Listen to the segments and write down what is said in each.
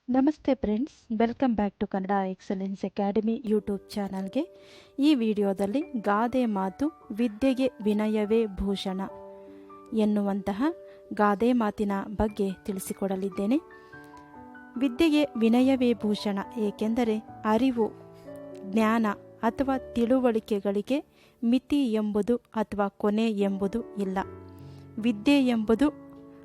ನಮಸ್ತೆ friends, welcome back to Kannada excellence academy YouTube ಚಾನಲ್ಗೆ. ಈ ವಿಡಿಯೋದಲ್ಲಿ ಗಾದೆ ಮಾತು ವಿದ್ಯೆಗೆ ವಿನಯವೇ ಭೂಷಣ ಎನ್ನುವಂತಹ ಗಾದೆ ಮಾತಿನ ಬಗ್ಗೆ ತಿಳಿಸಿಕೊಡಲಿದ್ದೇನೆ. ವಿದ್ಯೆಗೆ ವಿನಯವೇ ಭೂಷಣ, ಏಕೆಂದರೆ ಅರಿವು, ಜ್ಞಾನ ಅಥವಾ ತಿಳುವಳಿಕೆಗಳಿಗೆ ಮಿತಿ ಎಂಬುದು ಅಥವಾ ಕೊನೆ ಎಂಬುದು ಇಲ್ಲ. ವಿದ್ಯೆ ಎಂಬುದು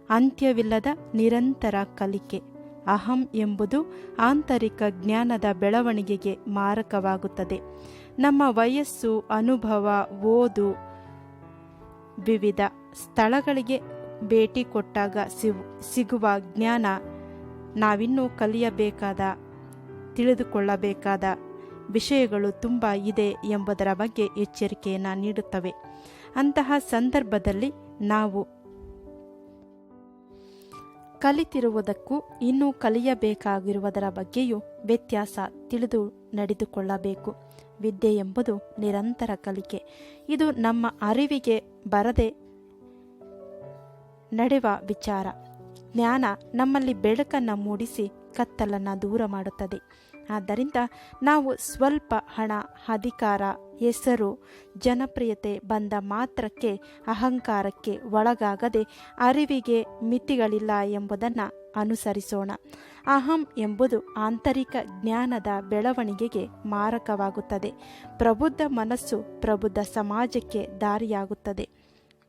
ಅಂತ್ಯವಿಲ್ಲದ ನಿರಂತರ ಕಲಿಕೆ. ಅಹಂ ಎಂಬುದು ಆಂತರಿಕ ಜ್ಞಾನದ ಬೆಳವಣಿಗೆಗೆ ಮಾರಕವಾಗುತ್ತದೆ. ನಮ್ಮ ವಯಸ್ಸು, ಅನುಭವ, ಓದು, ವಿವಿಧ ಸ್ಥಳಗಳಿಗೆ ಭೇಟಿ ಕೊಟ್ಟಾಗ ಸಿಗುವ ಜ್ಞಾನ ನಾವಿನ್ನೂ ಕಲಿಯಬೇಕಾದ, ತಿಳಿದುಕೊಳ್ಳಬೇಕಾದ ವಿಷಯಗಳು ತುಂಬ ಇದೆ ಎಂಬುದರ ಬಗ್ಗೆ ಎಚ್ಚರಿಕೆಯನ್ನು ನೀಡುತ್ತವೆ. ಅಂತಹ ಸಂದರ್ಭದಲ್ಲಿ ನಾವು ಕಲಿತಿರುವುದಕ್ಕೂ ಇನ್ನೂ ಕಲಿಯಬೇಕಾಗಿರುವುದರ ಬಗ್ಗೆಯೂ ವ್ಯತ್ಯಾಸ ತಿಳಿದು ನಡೆದುಕೊಳ್ಳಬೇಕು. ವಿದ್ಯೆ ಎಂಬುದು ನಿರಂತರ ಕಲಿಕೆ. ಇದು ನಮ್ಮ ಅರಿವಿಗೆ ಬರದೆ ನಡೆಯುವ ವಿಚಾರ. ಜ್ಞಾನ ನಮ್ಮಲ್ಲಿ ಬೆಳಕನ್ನು ಮೂಡಿಸಿ ಕತ್ತಲನ್ನು ದೂರ ಮಾಡುತ್ತದೆ. ಆದ್ದರಿಂದ ನಾವು ಸ್ವಲ್ಪ ಹಣ, ಅಧಿಕಾರ, ಹೆಸರು, ಜನಪ್ರಿಯತೆ ಬಂದ ಮಾತ್ರಕ್ಕೆ ಅಹಂಕಾರಕ್ಕೆ ಒಳಗಾಗದೆ ಅರಿವಿಗೆ ಮಿತಿಗಳಿಲ್ಲ ಎಂಬುದನ್ನು ಅನುಸರಿಸೋಣ. ಅಹಂ ಎಂಬುದು ಆಂತರಿಕ ಜ್ಞಾನದ ಬೆಳವಣಿಗೆಗೆ ಮಾರಕವಾಗುತ್ತದೆ. ಪ್ರಬುದ್ಧ ಮನಸ್ಸು ಪ್ರಬುದ್ಧ ಸಮಾಜಕ್ಕೆ ದಾರಿಯಾಗುತ್ತದೆ.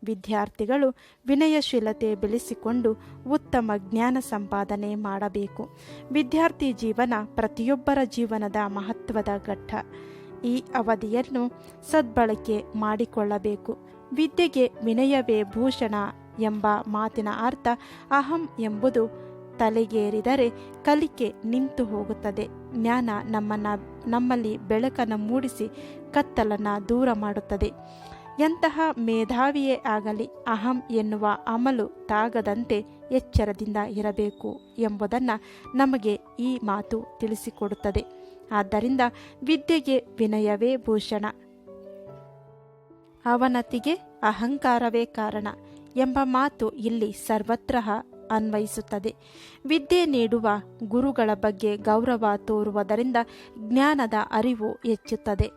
ವಿದ್ಯಾರ್ಥಿಗಳು ವಿನಯಶೀಲತೆ ಬೆಳೆಸಿಕೊಂಡು ಉತ್ತಮ ಜ್ಞಾನ ಸಂಪಾದನೆ ಮಾಡಬೇಕು. ವಿದ್ಯಾರ್ಥಿ ಜೀವನ ಪ್ರತಿಯೊಬ್ಬರ ಜೀವನದ ಮಹತ್ವದ ಘಟ್ಟ. ಈ ಅವಧಿಯನ್ನು ಸದ್ಬಳಕೆ ಮಾಡಿಕೊಳ್ಳಬೇಕು. ವಿದ್ಯೆಗೆ ವಿನಯವೇ ಭೂಷಣ ಎಂಬ ಮಾತಿನ ಅರ್ಥ, ಅಹಂ ಎಂಬುದು ತಲೆಗೇರಿದರೆ ಕಲಿಕೆ ನಿಂತು ಹೋಗುತ್ತದೆ. ಜ್ಞಾನ ನಮ್ಮಲ್ಲಿ ಬೆಳಕನ್ನು ಮೂಡಿಸಿ ಕತ್ತಲನ್ನು ದೂರ ಮಾಡುತ್ತದೆ. ಎಂತಹ ಮೇಧಾವಿಯೇ ಆಗಲಿ ಅಹಂ ಎನ್ನುವ ಅಮಲು ತಾಗದಂತೆ ಎಚ್ಚರದಿಂದ ಇರಬೇಕು ಎಂಬುದನ್ನು ನಮಗೆ ಈ ಮಾತು ತಿಳಿಸಿಕೊಡುತ್ತದೆ. ಆದ್ದರಿಂದ ವಿದ್ಯೆಗೆ ವಿನಯವೇ ಭೂಷಣ, ಅವನತಿಗೆ ಅಹಂಕಾರವೇ ಕಾರಣ ಎಂಬ ಮಾತು ಇಲ್ಲಿ ಸರ್ವತ್ರ ಅನ್ವಯಿಸುತ್ತದೆ. ವಿದ್ಯೆ ನೀಡುವ ಗುರುಗಳ ಬಗ್ಗೆ ಗೌರವ ತೋರುವುದರಿಂದ ಜ್ಞಾನದ ಅರಿವು ಹೆಚ್ಚುತ್ತದೆ.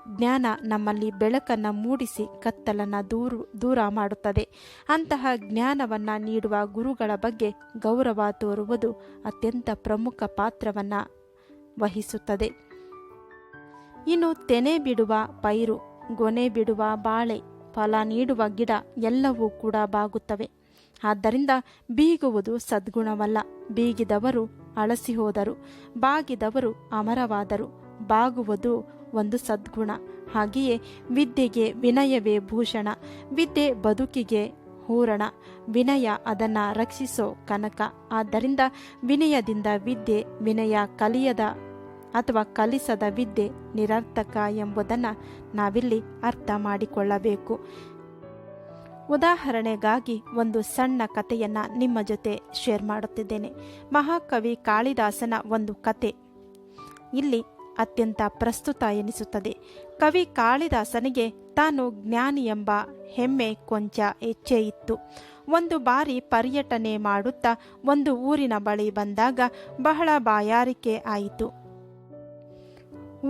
ಜ್ಞಾನ ನಮ್ಮಲ್ಲಿ ಬೆಳಕನ್ನು ಮೂಡಿಸಿ ಕತ್ತಲನ್ನು ದೂರ ಮಾಡುತ್ತದೆ. ಅಂತಹ ಜ್ಞಾನವನ್ನು ನೀಡುವ ಗುರುಗಳ ಬಗ್ಗೆ ಗೌರವ ತೋರುವುದು ಅತ್ಯಂತ ಪ್ರಮುಖ ಪಾತ್ರವನ್ನು ವಹಿಸುತ್ತದೆ. ಇನ್ನು ತೆನೆ ಬಿಡುವ ಪೈರು, ಗೊನೆ ಬಿಡುವ ಬಾಳೆ, ಫಲ ನೀಡುವ ಗಿಡ ಎಲ್ಲವೂ ಕೂಡ ಬಾಗುತ್ತವೆ. ಆದ್ದರಿಂದ ಬೀಗುವುದು ಸದ್ಗುಣವಲ್ಲ. ಬೀಗಿದವರು ಅಳಸಿ ಹೋದರು, ಬಾಗಿದವರು ಅಮರವಾದರು. ಬಾಗುವುದು ಒಂದು ಸದ್ಗುಣ. ಹಾಗೆಯೇ ವಿದ್ಯೆಗೆ ವಿನಯವೇ ಭೂಷಣ. ವಿದ್ಯೆ ಬದುಕಿಗೆ ಹೂರಣ, ವಿನಯ ಅದನ್ನು ರಕ್ಷಿಸೋ ಕನಕ. ಆದ್ದರಿಂದ ವಿನಯದಿಂದ ವಿದ್ಯೆ, ವಿನಯ ಕಲಿಯದ ಅಥವಾ ಕಲಿಸದ ವಿದ್ಯೆ ನಿರರ್ಥಕ ಎಂಬುದನ್ನು ನಾವಿಲ್ಲಿ ಅರ್ಥ ಮಾಡಿಕೊಳ್ಳಬೇಕು. ಉದಾಹರಣೆಗಾಗಿ ಒಂದು ಸಣ್ಣ ಕಥೆಯನ್ನು ನಿಮ್ಮ ಜೊತೆ ಶೇರ್ ಮಾಡುತ್ತಿದ್ದೇನೆ. ಮಹಾಕವಿ ಕಾಳಿದಾಸನ ಒಂದು ಕತೆ ಇಲ್ಲಿ ಅತ್ಯಂತ ಪ್ರಸ್ತುತ ಎನಿಸುತ್ತದೆ. ಕವಿ ಕಾಳಿದಾಸನಿಗೆ ತಾನು ಜ್ಞಾನಿ ಎಂಬ ಹೆಮ್ಮೆ ಕೊಂಚ ಹೆಚ್ಚೇ ಇತ್ತು. ಒಂದು ಬಾರಿ ಪರ್ಯಟನೆ ಮಾಡುತ್ತಾ ಒಂದು ಊರಿನ ಬಳಿ ಬಂದಾಗ ಬಹಳ ಬಾಯಾರಿಕೆ ಆಯಿತು.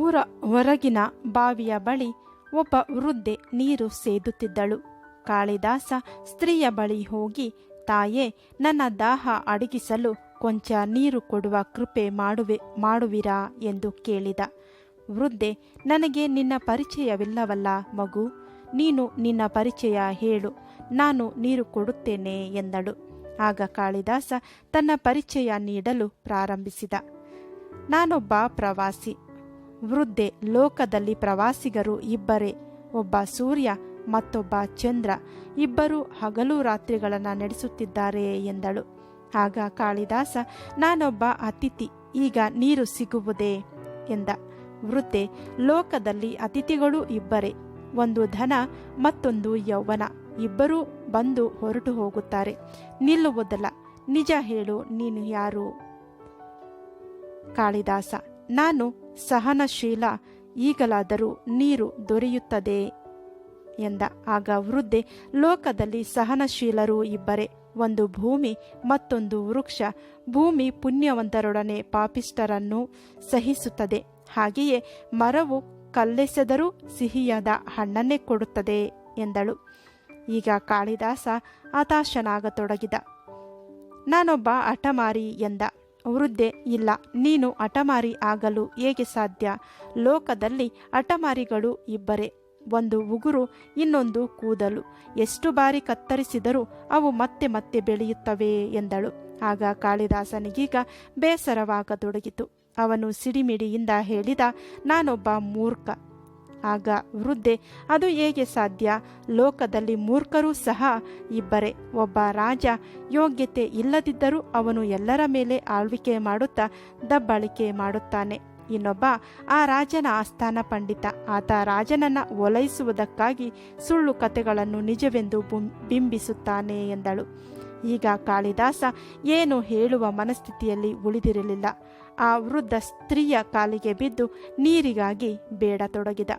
ಊರ ಹೊರಗಿನ ಬಾವಿಯ ಬಳಿ ಒಬ್ಬ ವೃದ್ಧೆ ನೀರು ಸೇದುತ್ತಿದ್ದಳು. ಕಾಳಿದಾಸ ಸ್ತ್ರೀಯ ಬಳಿ ಹೋಗಿ, ತಾಯೇ, ನನ್ನ ದಾಹ ಅಡಗಿಸಲು ಕೊಂಚ ನೀರು ಕೊಡುವ ಕೃಪೆ ಮಾಡುವಿರಾ ಎಂದು ಕೇಳಿದ. ವೃದ್ಧೆ, ನನಗೆ ನಿನ್ನ ಪರಿಚಯವಿಲ್ಲವಲ್ಲ ಮಗು, ನೀನು ನಿನ್ನ ಪರಿಚಯ ಹೇಳು, ನಾನು ನೀರು ಕೊಡುತ್ತೇನೆ ಎಂದಳು. ಆಗ ಕಾಳಿದಾಸ ತನ್ನ ಪರಿಚಯ ನೀಡಲು ಪ್ರಾರಂಭಿಸಿದ. ನಾನೊಬ್ಬ ಪ್ರವಾಸಿ. ವೃದ್ಧೆ, ಲೋಕದಲ್ಲಿ ಪ್ರವಾಸಿಗರು ಇಬ್ಬರೇ, ಒಬ್ಬ ಸೂರ್ಯ ಮತ್ತೊಬ್ಬ ಚಂದ್ರ. ಇಬ್ಬರು ಹಗಲು ರಾತ್ರಿಗಳನ್ನು ನಡೆಸುತ್ತಿದ್ದಾರೆ ಎಂದಳು. ಆಗ ಕಾಳಿದಾಸ, ನಾನೊಬ್ಬ ಅತಿಥಿ, ಈಗ ನೀರು ಸಿಗುವುದೇ ಎಂದ. ವೃದ್ಧೆ, ಲೋಕದಲ್ಲಿ ಅತಿಥಿಗಳು ಇಬ್ಬರೇ, ಒಂದು ಧನ ಮತ್ತೊಂದು ಯೌವನ. ಇಬ್ಬರೂ ಬಂದು ಹೊರಟು ಹೋಗುತ್ತಾರೆ, ನಿಲ್ಲುವುದಲ್ಲ. ನಿಜ ಹೇಳು, ನೀನು ಯಾರು? ಕಾಳಿದಾಸ, ನಾನು ಸಹನಶೀಲ, ಈಗಲಾದರೂ ನೀರು ದೊರೆಯುತ್ತದೆ ಎಂದ. ಆಗ ವೃದ್ಧೆ, ಲೋಕದಲ್ಲಿ ಸಹನಶೀಲರು ಇಬ್ಬರೇ, ಒಂದು ಭೂಮಿ, ಮತ್ತೊಂದು ವೃಕ್ಷ. ಭೂಮಿ ಪುಣ್ಯವಂತರೊಡನೆ ಪಾಪಿಷ್ಠರನ್ನು ಸಹಿಸುತ್ತದೆ, ಹಾಗೆಯೇ ಮರವು ಕಲ್ಲೆಸೆದರೂ ಸಿಹಿಯಾದ ಹಣ್ಣನ್ನೇ ಕೊಡುತ್ತದೆ ಎಂದಳು. ಈಗ ಕಾಳಿದಾಸ ಹತಾಶನಾಗತೊಡಗಿದ. ನಾನೊಬ್ಬ ಹಠಮಾರಿ ಎಂದ. ವೃದ್ಧೆ, ಇಲ್ಲ, ನೀನು ಹಠಮಾರಿ ಆಗಲು ಹೇಗೆ ಸಾಧ್ಯ? ಲೋಕದಲ್ಲಿ ಹಠಮಾರಿಗಳು ಇಬ್ಬರೇ, ಒಂದು ಉಗುರು, ಇನ್ನೊಂದು ಕೂದಲು. ಎಷ್ಟು ಬಾರಿ ಕತ್ತರಿಸಿದರೂ ಅವು ಮತ್ತೆ ಮತ್ತೆ ಬೆಳೆಯುತ್ತವೆ ಎಂದಳು. ಆಗ ಕಾಳಿದಾಸನಿಗೀಗ ಬೇಸರವಾಗತೊಡಗಿತು. ಅವನು ಸಿಡಿಮಿಡಿಯಿಂದ ಹೇಳಿದ, ನಾನೊಬ್ಬ ಮೂರ್ಖ. ಆಗ ವೃದ್ಧೆ, ಅದು ಹೇಗೆ ಸಾಧ್ಯ? ಲೋಕದಲ್ಲಿ ಮೂರ್ಖರೂ ಸಹ ಇಬ್ಬರೇ. ಒಬ್ಬ ರಾಜ ಯೋಗ್ಯತೆ ಇಲ್ಲದಿದ್ದರೂ ಅವನು ಎಲ್ಲರ ಮೇಲೆ ಆಳ್ವಿಕೆ ಮಾಡುತ್ತಾ ದಬ್ಬಾಳಿಕೆ ಮಾಡುತ್ತಾನೆ. ಇನ್ನೊಬ್ಬ ಆ ರಾಜನ ಆಸ್ಥಾನ ಪಂಡಿತ. ಆತ ರಾಜನನ್ನು ಓಲೈಸುವುದಕ್ಕಾಗಿ ಸುಳ್ಳು ಕಥೆಗಳನ್ನು ನಿಜವೆಂದು ಬಿಂಬಿಸುತ್ತಾನೆ ಎಂದಳು. ಈಗ ಕಾಳಿದಾಸ ಏನು ಹೇಳುವ ಮನಸ್ಥಿತಿಯಲ್ಲಿ ಉಳಿದಿರಲಿಲ್ಲ. ಆ ವೃದ್ಧ ಸ್ತ್ರೀಯ ಕಾಲಿಗೆ ಬಿದ್ದು ನೀರಿಗಾಗಿ ಬೇಡತೊಡಗಿದ.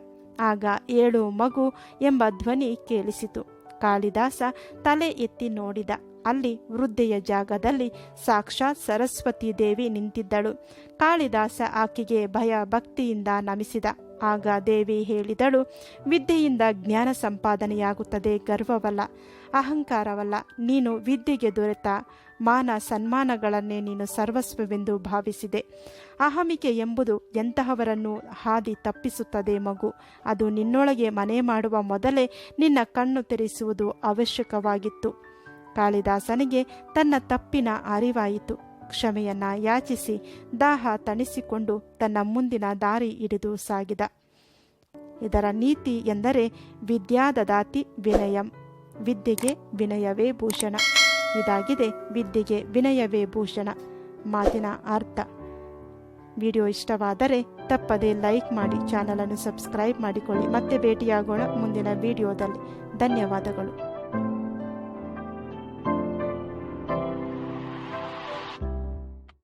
ಆಗ ಏಳು ಮಗು ಎಂಬ ಧ್ವನಿ ಕೇಳಿಸಿತು. ಕಾಳಿದಾಸ ತಲೆ ಎತ್ತಿ ನೋಡಿದ. ಅಲ್ಲಿ ವೃದ್ಧೆಯ ಜಾಗದಲ್ಲಿ ಸಾಕ್ಷಾತ್ ಸರಸ್ವತಿ ದೇವಿ ನಿಂತಿದ್ದಳು. ಕಾಳಿದಾಸ ಆಕೆಗೆ ಭಯ ಭಕ್ತಿಯಿಂದ ನಮಿಸಿದ. ಆಗ ದೇವಿ ಹೇಳಿದಳು, ವಿದ್ಯೆಯಿಂದ ಜ್ಞಾನ ಸಂಪಾದನೆಯಾಗುತ್ತದೆ, ಗರ್ವವಲ್ಲ, ಅಹಂಕಾರವಲ್ಲ. ನೀನು ವಿದ್ಯೆಗೆ ದೊರೆತ ಮಾನ ಸನ್ಮಾನಗಳನ್ನೇ ನೀನು ಸರ್ವಸ್ವವೆಂದು ಭಾವಿಸಿದೆ. ಅಹಮಿಕೆ ಎಂಬುದು ಎಂತಹವರನ್ನು ಹಾದಿ ತಪ್ಪಿಸುತ್ತದೆ ಮಗು. ಅದು ನಿನ್ನೊಳಗೆ ಮನೆ ಮಾಡುವ ಮೊದಲೇ ನಿನ್ನ ಕಣ್ಣು ತೆರೆಸುವುದು ಅವಶ್ಯಕವಾಗಿತ್ತು. ಕಾಳಿದಾಸನಿಗೆ ತನ್ನ ತಪ್ಪಿನ ಅರಿವಾಯಿತು. ಕ್ಷಮೆಯನ್ನ ಯಾಚಿಸಿ ದಾಹ ತಣಿಸಿಕೊಂಡು ತನ್ನ ಮುಂದಿನ ದಾರಿ ಹಿಡಿದು ಸಾಗಿದ. ಇದರ ನೀತಿ ಎಂದರೆ ವಿದ್ಯಾದದಾತಿ ವಿನಯಂ, ವಿದ್ಯೆಗೆ ವಿನಯವೇ ಭೂಷಣ. ಇದಾಗಿದೆ ವಿದ್ಯೆಗೆ ವಿನಯವೇ ಭೂಷಣ ಮಾತಿನ ಅರ್ಥ. ವಿಡಿಯೋ ಇಷ್ಟವಾದರೆ ತಪ್ಪದೇ ಲೈಕ್ ಮಾಡಿ, ಚಾನಲನ್ನು ಸಬ್ಸ್ಕ್ರೈಬ್ ಮಾಡಿಕೊಳ್ಳಿ. ಮತ್ತೆ ಭೇಟಿಯಾಗೋಣ ಮುಂದಿನ ವಿಡಿಯೋದಲ್ಲಿ. ಧನ್ಯವಾದಗಳು.